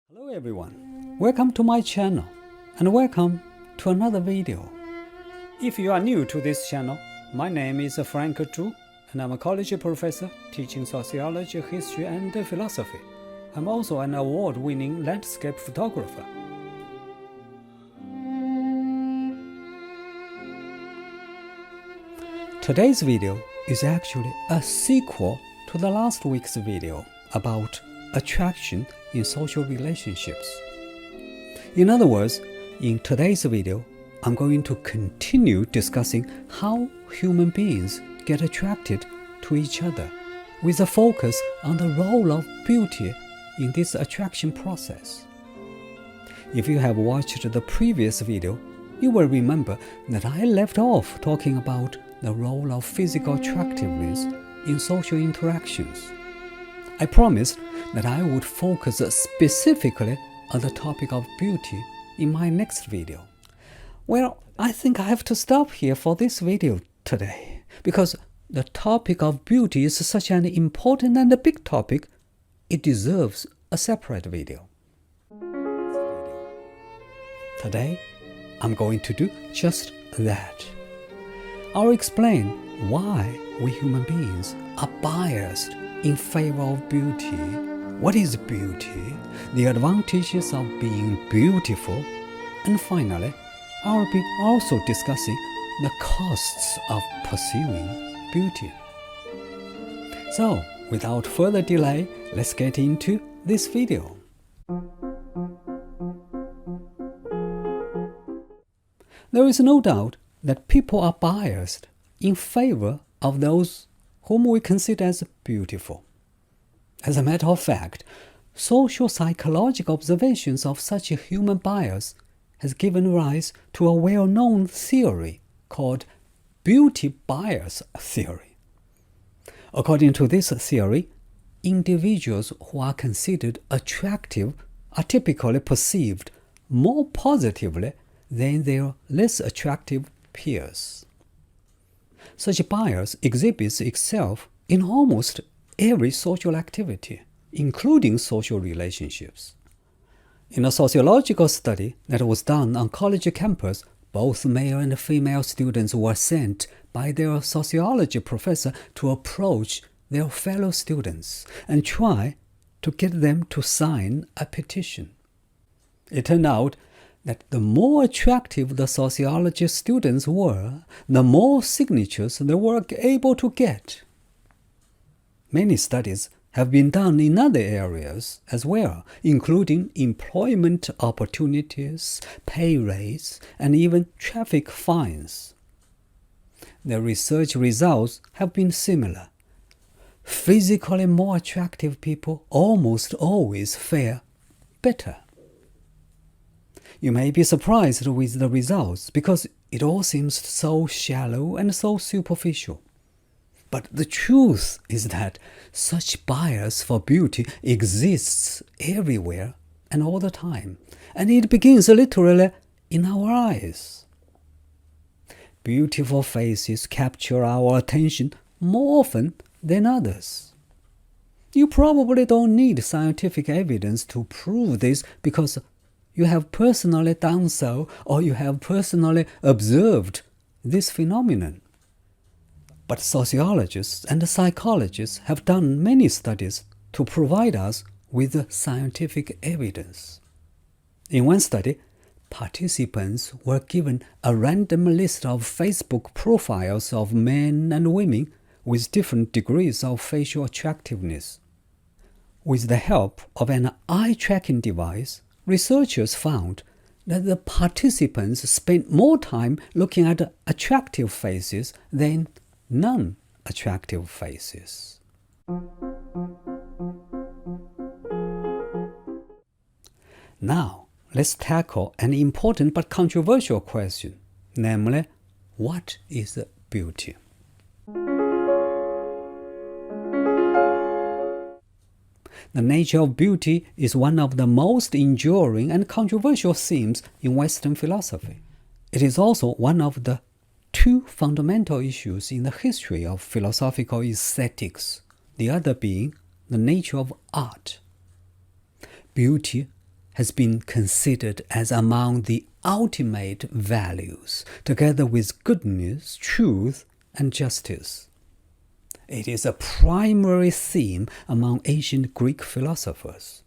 Hello everyone, welcome to my channel and welcome to another video. If you are new to this channel, my name is Frank Zhu and I'm a college professor teaching sociology, history and philosophy. I'm also an award-winning landscape photographer. Today's video is actually a sequel to the last week's video about attraction in social relationships. In other words, in today's video, I'm going to continue discussing how human beings get attracted to each other, with a focus on the role of beauty in this attraction process. If you have watched the previous video, you will remember that I left off talking about the role of physical attractiveness in social interactions. I promised that I would focus specifically on the topic of beauty in my next video. Well, I think I have to stop here for this video today, because the topic of beauty is such an important and a big topic, it deserves a separate video. Today, I'm going to do just that. I'll explain why we human beings are biased in favor of beauty, what is beauty, the advantages of being beautiful, and finally, I'll be also discussing the costs of pursuing beauty. So, without further delay, let's get into this video. There is no doubt that people are biased in favor of those whom we consider as beautiful. As a matter of fact, social psychological observations of such a human bias has given rise to a well-known theory called beauty bias theory. According to this theory, individuals who are considered attractive are typically perceived more positively than their less attractive peers. Such bias exhibits itself in almost every social activity, including social relationships. In a sociological study that was done on college campus, both male and female students were sent by their sociology professor to approach their fellow students and try to get them to sign a petition. It turned out that the more attractive the sociology students were, the more signatures they were able to get. Many studies have been done in other areas as well, including employment opportunities, pay rates, and even traffic fines. The research results have been similar. Physically more attractive people almost always fare better. You may be surprised with the results because it all seems so shallow and so superficial. But the truth is that such bias for beauty exists everywhere and all the time, and it begins literally in our eyes. Beautiful faces capture our attention more often than others. You probably don't need scientific evidence to prove this because you have personally done so or you have personally observed this phenomenon. But sociologists and psychologists have done many studies to provide us with scientific evidence. In one study, participants were given a random list of Facebook profiles of men and women with different degrees of facial attractiveness. With the help of an eye-tracking device, researchers found that the participants spent more time looking at attractive faces than non-attractive faces. Now, let's tackle an important but controversial question, namely, what is beauty? The nature of beauty is one of the most enduring and controversial themes in Western philosophy. It is also one of the two fundamental issues in the history of philosophical aesthetics, the other being the nature of art. Beauty has been considered as among the ultimate values, together with goodness, truth, and justice. It is a primary theme among ancient Greek philosophers.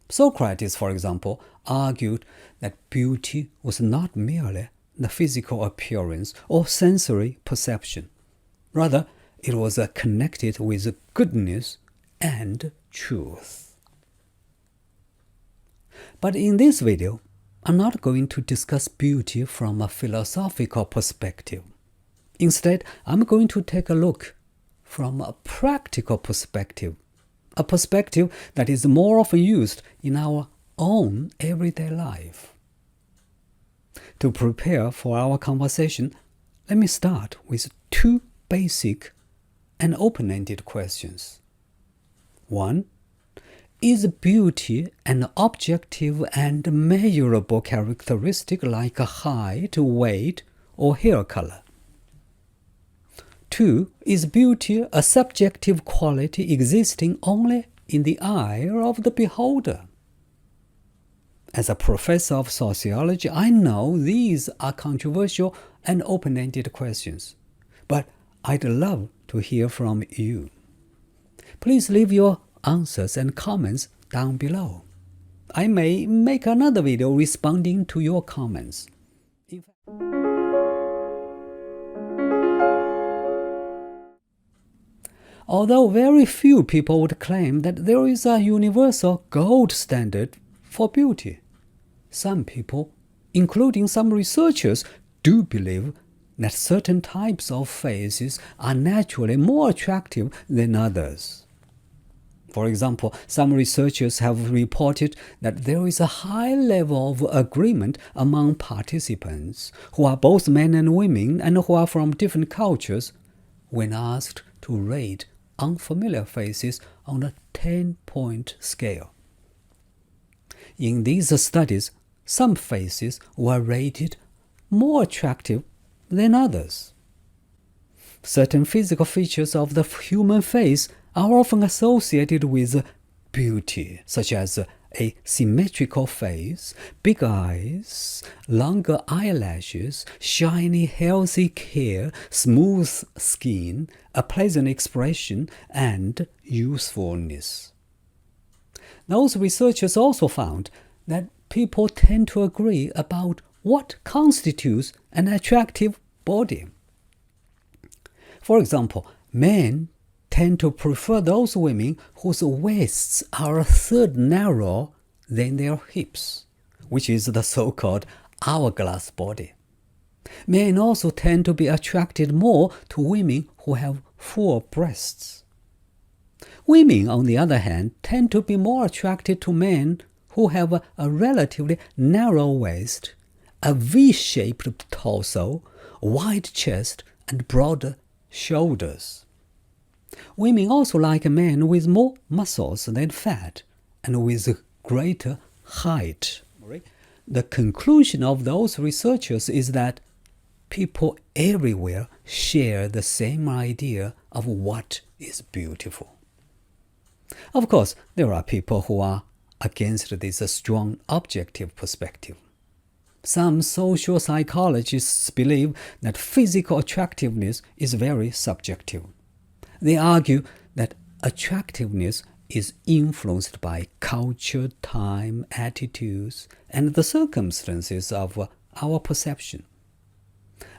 Socrates, for example, argued that beauty was not merely the physical appearance or sensory perception. Rather, it was connected with goodness and truth. But in this video, I'm not going to discuss beauty from a philosophical perspective. Instead, I'm going to take a look from a practical perspective, a perspective that is more often used in our own everyday life. To prepare for our conversation, let me start with two basic and open-ended questions. 1. Is beauty an objective and measurable characteristic like height, weight, or hair color? 2. Is beauty a subjective quality existing only in the eye of the beholder? As a professor of sociology, I know these are controversial and open-ended questions, but I'd love to hear from you. Please leave your answers and comments down below. I may make another video responding to your comments. Although very few people would claim that there is a universal gold standard for beauty, some people, including some researchers, do believe that certain types of faces are naturally more attractive than others. For example, some researchers have reported that there is a high level of agreement among participants who are both men and women and who are from different cultures when asked to rate unfamiliar faces on a 10-point scale. In these studies, some faces were rated more attractive than others. Certain physical features of the human face are often associated with beauty, such as a symmetrical face, big eyes, longer eyelashes, shiny, healthy hair, smooth skin, a pleasant expression, and youthfulness. Those researchers also found that people tend to agree about what constitutes an attractive body. For example, men tend to prefer those women whose waists are a third narrower than their hips, which is the so-called hourglass body. Men also tend to be attracted more to women who have full breasts. Women, on the other hand, tend to be more attracted to men who have a relatively narrow waist, a V-shaped torso, wide chest, and broader shoulders. Women also like men with more muscles than fat and with greater height. The conclusion of those researchers is that people everywhere share the same idea of what is beautiful. Of course, there are people who are against this strong objective perspective. Some social psychologists believe that physical attractiveness is very subjective. They argue that attractiveness is influenced by culture, time, attitudes, and the circumstances of our perception.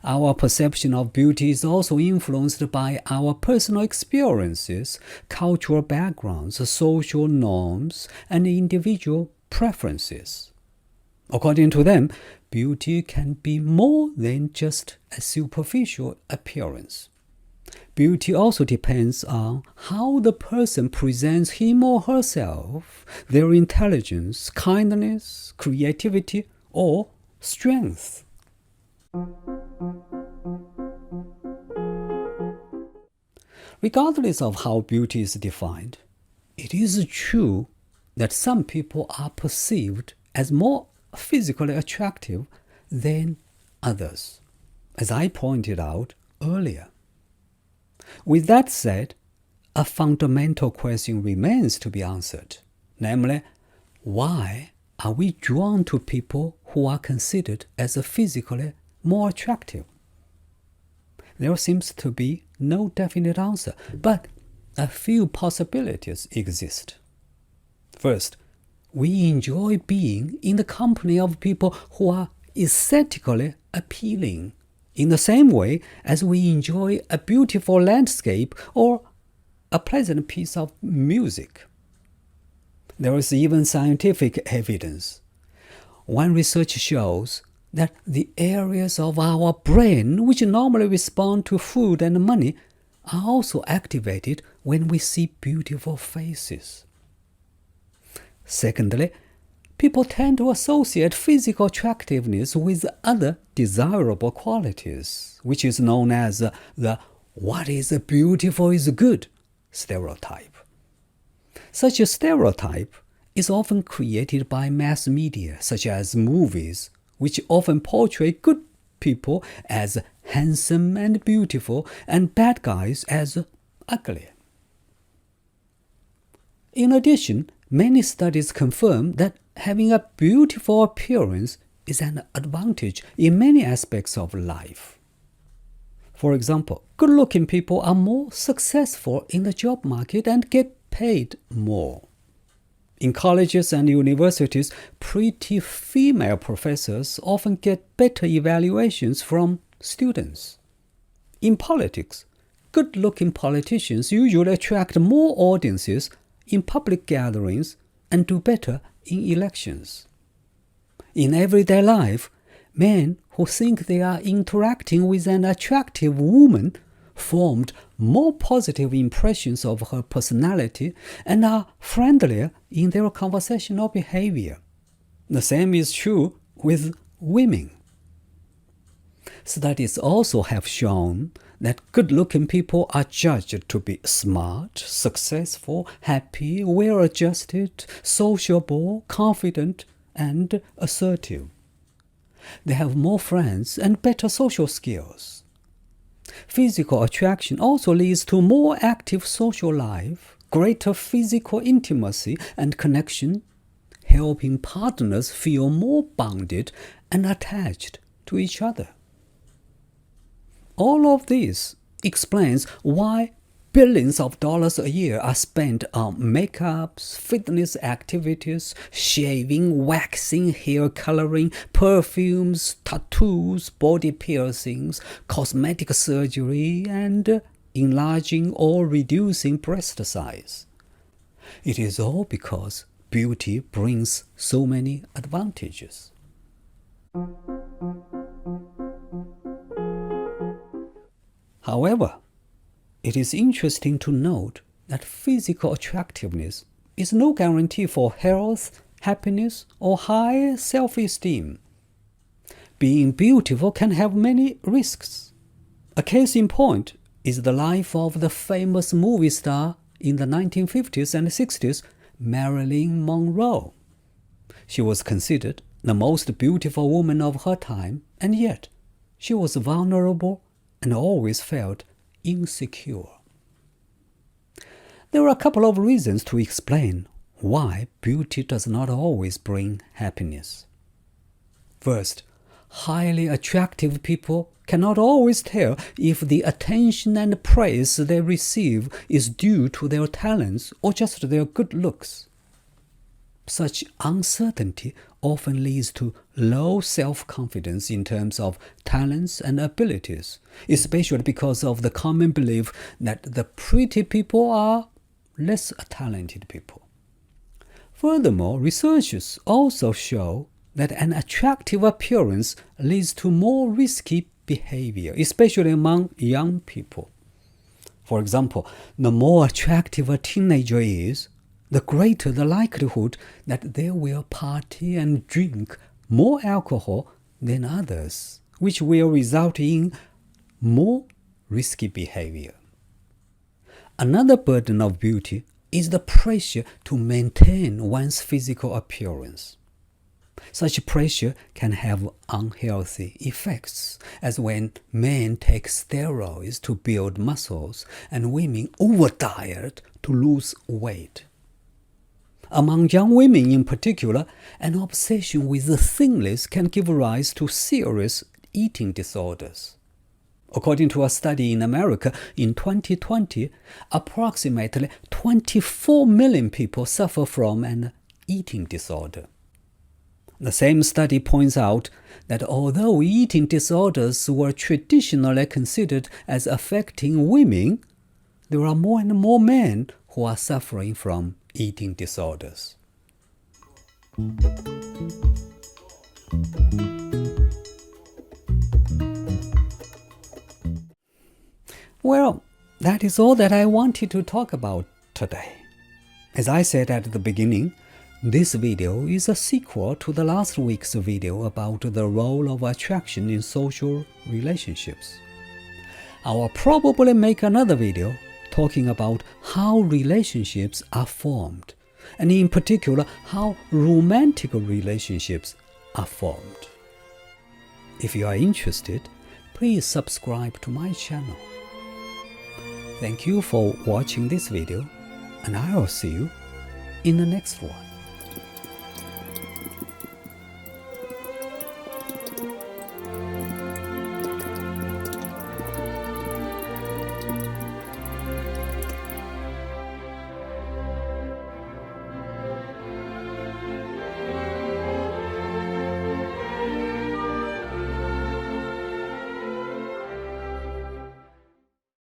Our perception of beauty is also influenced by our personal experiences, cultural backgrounds, social norms, and individual preferences. According to them, beauty can be more than just a superficial appearance. Beauty also depends on how the person presents him or herself, their intelligence, kindness, creativity, or strength. Regardless of how beauty is defined, it is true that some people are perceived as more physically attractive than others, as I pointed out earlier. With that said, a fundamental question remains to be answered, namely, why are we drawn to people who are considered as physically more attractive? There seems to be no definite answer, but a few possibilities exist. First, we enjoy being in the company of people who are aesthetically appealing, in the same way as we enjoy a beautiful landscape or a pleasant piece of music. There is even scientific evidence. One research shows that the areas of our brain which normally respond to food and money are also activated when we see beautiful faces. Secondly, people tend to associate physical attractiveness with other desirable qualities, which is known as the "what is beautiful is good" stereotype. Such a stereotype is often created by mass media, such as movies, which often portray good people as handsome and beautiful and bad guys as ugly. In addition, many studies confirm that having a beautiful appearance is an advantage in many aspects of life. For example, good-looking people are more successful in the job market and get paid more. In colleges and universities, pretty female professors often get better evaluations from students. In politics, good-looking politicians usually attract more audiences in public gatherings and do better in elections. In everyday life, men who think they are interacting with an attractive woman formed more positive impressions of her personality and are friendlier in their conversational behavior. The same is true with women. Studies also have shown that good-looking people are judged to be smart, successful, happy, well-adjusted, sociable, confident, and assertive. They have more friends and better social skills. Physical attraction also leads to more active social life, greater physical intimacy and connection, helping partners feel more bonded and attached to each other. All of this explains why billions of dollars a year are spent on makeups, fitness activities, shaving, waxing, hair coloring, perfumes, tattoos, body piercings, cosmetic surgery, and enlarging or reducing breast size. It is all because beauty brings so many advantages. However, it is interesting to note that physical attractiveness is no guarantee for health, happiness, or high self-esteem. Being beautiful can have many risks. A case in point is the life of the famous movie star in the 1950s and 60s, Marilyn Monroe. She was considered the most beautiful woman of her time, and yet she was vulnerable and always felt insecure. There are a couple of reasons to explain why beauty does not always bring happiness. First, highly attractive people cannot always tell if the attention and praise they receive is due to their talents or just their good looks. Such uncertainty often leads to low self-confidence in terms of talents and abilities, especially because of the common belief that the pretty people are less talented people. Furthermore, researchers also show that an attractive appearance leads to more risky behavior, especially among young people. For example, the more attractive a teenager is, the greater the likelihood that they will party and drink more alcohol than others, which will result in more risky behavior. Another burden of beauty is the pressure to maintain one's physical appearance. Such pressure can have unhealthy effects, as when men take steroids to build muscles and women over-diet to lose weight. Among young women in particular, an obsession with the thinness can give rise to serious eating disorders. According to a study in America in 2020, approximately 24 million people suffer from an eating disorder. The same study points out that although eating disorders were traditionally considered as affecting women, there are more and more men who are suffering from eating disorders. Well, that is all that I wanted to talk about today. As I said at the beginning, this video is a sequel to the last week's video about the role of attraction in social relationships. I will probably make another video talking about how relationships are formed, and in particular how romantic relationships are formed. If you are interested, please subscribe to my channel. Thank you for watching this video, and I will see you in the next one.